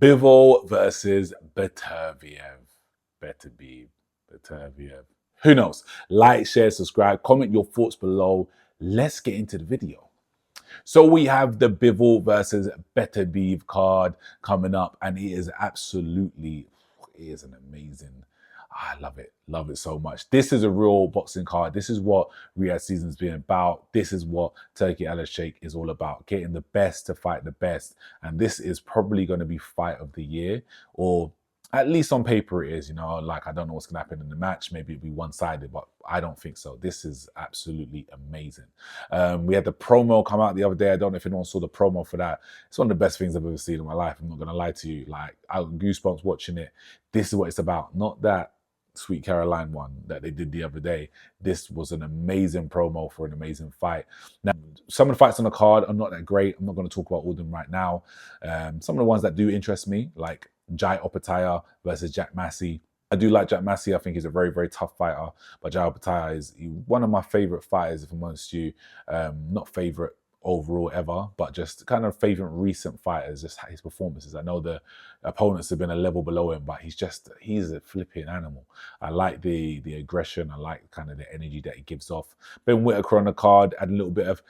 Bivol versus Beterbiev. Beterbiev. Who knows? Like, share, subscribe, comment your thoughts below. Let's get into the video. So we have the Bivol versus Beterbiev card coming up, and it is an amazing. I love it so much. This is a real boxing card. This is what Riyadh season's been about. This is what Turkey Al-Sheikh is all about, getting the best to fight the best. And this is probably going to be fight of the year, or at least on paper it is. You know, like, I don't know what's going to happen in the match. Maybe it'll be one-sided, but I don't think so. This is absolutely amazing. We had the promo come out the other day. I don't know if anyone saw the promo for that. It's one of the best things I've ever seen in my life. I'm not going to lie to you. Like, I got goosebumps watching it. This is what it's about. Not that Sweet Caroline one that they did the other day. This was an amazing promo for an amazing fight. Now, some of the fights on the card are not that great. I'm not going to talk about all of them right now. Some of the ones that do interest me, like Jai Opetaia versus Jack Massey. I do like Jack Massey. I think he's a very, very tough fighter. But Jai Opetaia is one of my favorite fighters, if I'm honest with you. Not favorite overall ever, but just kind of favorite recent fighters, just his performances. I know the opponents have been a level below him, but he's a flipping animal. I like the aggression. I like kind of the energy that he gives off. Ben Whitaker on the card, had a little bit of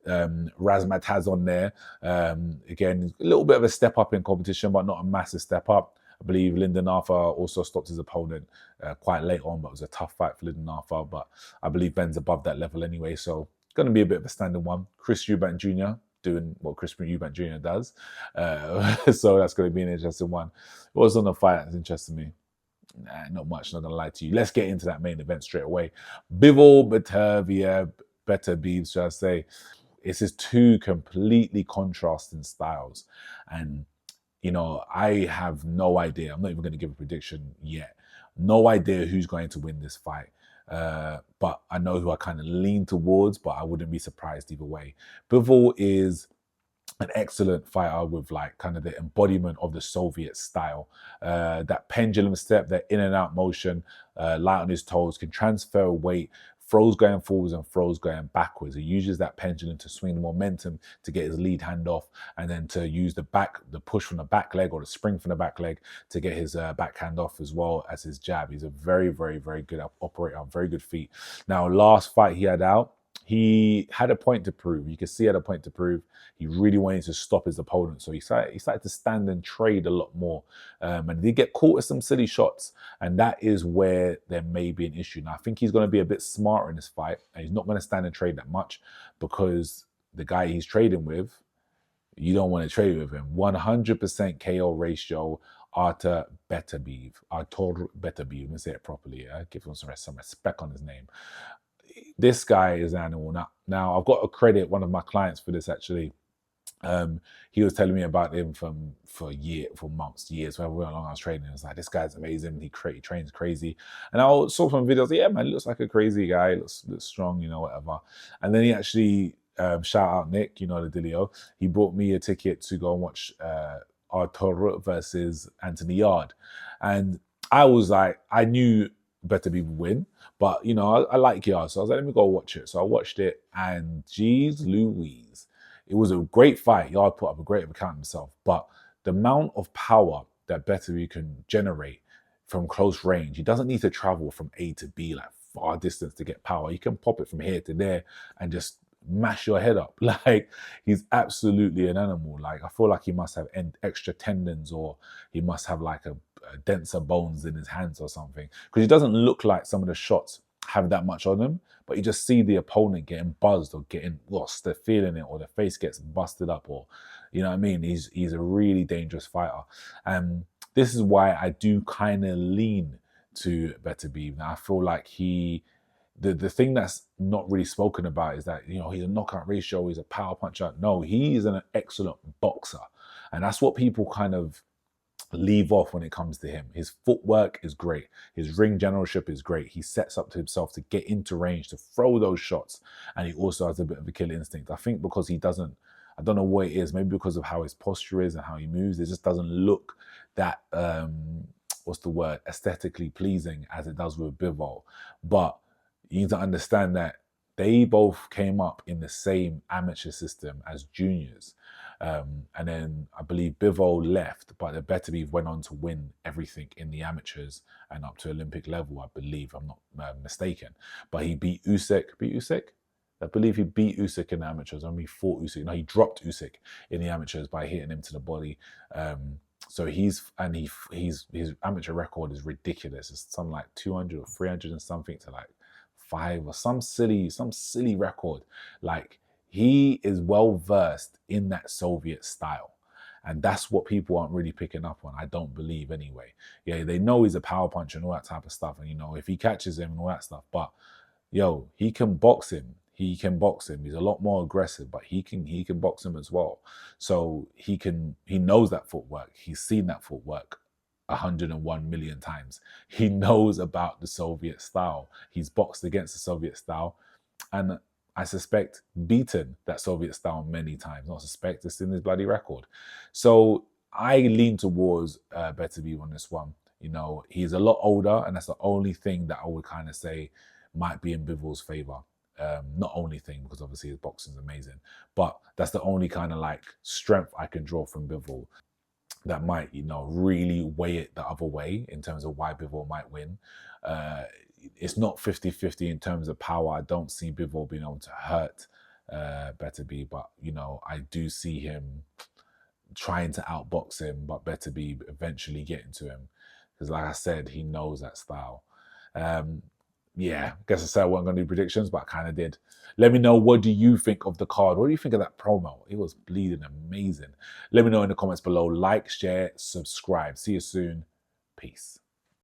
Razmataz on there. Again, a little bit of a step up in competition, but not a massive step up. I believe Lyndon Arthur also stopped his opponent quite late on, but it was a tough fight for Lyndon Arthur. But I believe Ben's above that level anyway, so going to be a bit of a standard one. Chris Eubank Jr. doing what Chris Eubank Jr. does. So that's going to be an interesting one. What was on the fight that's interesting me? Nah, not much, not going to lie to you. Let's get into that main event straight away. Bivol, Beterbiev, should I say. It's just two completely contrasting styles. And, you know, I have no idea. I'm not even going to give a prediction yet. No idea who's going to win this fight. But I know who I kind of lean towards, but I wouldn't be surprised either way. Bivol is an excellent fighter with like kind of the embodiment of the Soviet style. That pendulum step, that in and out motion, light on his toes, can transfer weight, throws going forwards and throws going backwards. He uses that pendulum to swing the momentum to get his lead hand off, and then to use the push from the back leg or the spring from the back leg to get his backhand off, as well as his jab. He's a very, very, very good operator, very good feet. Now, last fight he had out, he had a point to prove. You can see he had a point to prove. He really wanted to stop his opponent. So he started to stand and trade a lot more. And he did get caught with some silly shots. And that is where there may be an issue. Now, I think he's going to be a bit smarter in this fight. And he's not going to stand and trade that much, because the guy he's trading with, you don't want to trade with him. 100% KO ratio, Artur Beterbiev. Artur Beterbiev. Let me say it properly. Give him some respect on his name. This guy is an animal. Now I've got to credit one of my clients for this, actually. He was telling me about him for months, years, however long I was training. I was like, this guy's amazing. He trains crazy. And I saw some videos, yeah, man, he looks like a crazy guy, looks strong, you know, whatever. And then he actually, shout out Nick, you know, the Dilio, he bought me a ticket to go and watch Artur versus Anthony Yard. And I was like, I knew Beterbiev would win, but you know, I like Yard, so I was like, let me go watch it. So I watched it, and geez Louise, it was a great fight. Yard put up a great account himself, but the amount of power that Beterbiev can generate from close range, he doesn't need to travel from A to B, like far distance, to get power. He can pop it from here to there and just mash your head up. Like, he's absolutely an animal. Like, I feel like he must have extra tendons, or he must have like a denser bones in his hands or something, because he doesn't look like some of the shots have that much on him, but you just see the opponent getting buzzed or getting lost, they're feeling it, or the face gets busted up, or you know what I mean. He's a really dangerous fighter, and this is why I do kind of lean to Beterbiev. Now, I feel like the thing that's not really spoken about is that, you know, he's a knockout ratio, he's a power puncher. No, he is an excellent boxer, and that's what people kind of leave off when it comes to him. His footwork is great. His ring generalship is great. He sets up to himself to get into range, to throw those shots. And he also has a bit of a killer instinct. I think because he doesn't, I don't know what it is, maybe because of how his posture is and how he moves, it just doesn't look that, what's the word, aesthetically pleasing as it does with Bivol. But you need to understand that they both came up in the same amateur system as juniors. And then I believe Bivol left, but the Beterbiev went on to win everything in the amateurs and up to Olympic level, I believe. I'm not mistaken. But he beat Usyk. Beat Usyk? I believe he beat Usyk in the amateurs. I mean, he fought Usyk. No, he dropped Usyk in the amateurs by hitting him to the body. So his amateur record is ridiculous. It's something like 200 or 300 and something to like 5 or some silly record. Like, he is well versed in that Soviet style. And that's what people aren't really picking up on, I don't believe anyway. Yeah, they know he's a power puncher and all that type of stuff. And, you know, if he catches him and all that stuff. But, yo, he can box him. He can box him. He's a lot more aggressive, but he can box him as well. So he knows that footwork. He's seen that footwork 101 million times. He knows about the Soviet style. He's boxed against the Soviet style. And I suspect beaten that Soviet style many times. Not suspect, it's in his bloody record. So I lean towards Beterbiev on this one. You know, he's a lot older, and that's the only thing that I would kind of say might be in Bivol's favor. Not only thing, because obviously his boxing is amazing, but that's the only kind of like strength I can draw from Bivol that might, you know, really weigh it the other way in terms of why Bivol might win. It's not 50-50 in terms of power. I don't see Bivol being able to hurt Beterbiev, but, you know, I do see him trying to outbox him, but Beterbiev eventually getting to him. Because like I said, he knows that style. Yeah, I guess I said I wasn't going to do predictions, but I kind of did. Let me know, what do you think of the card? What do you think of that promo? It was bleeding amazing. Let me know in the comments below. Like, share, subscribe. See you soon. Peace.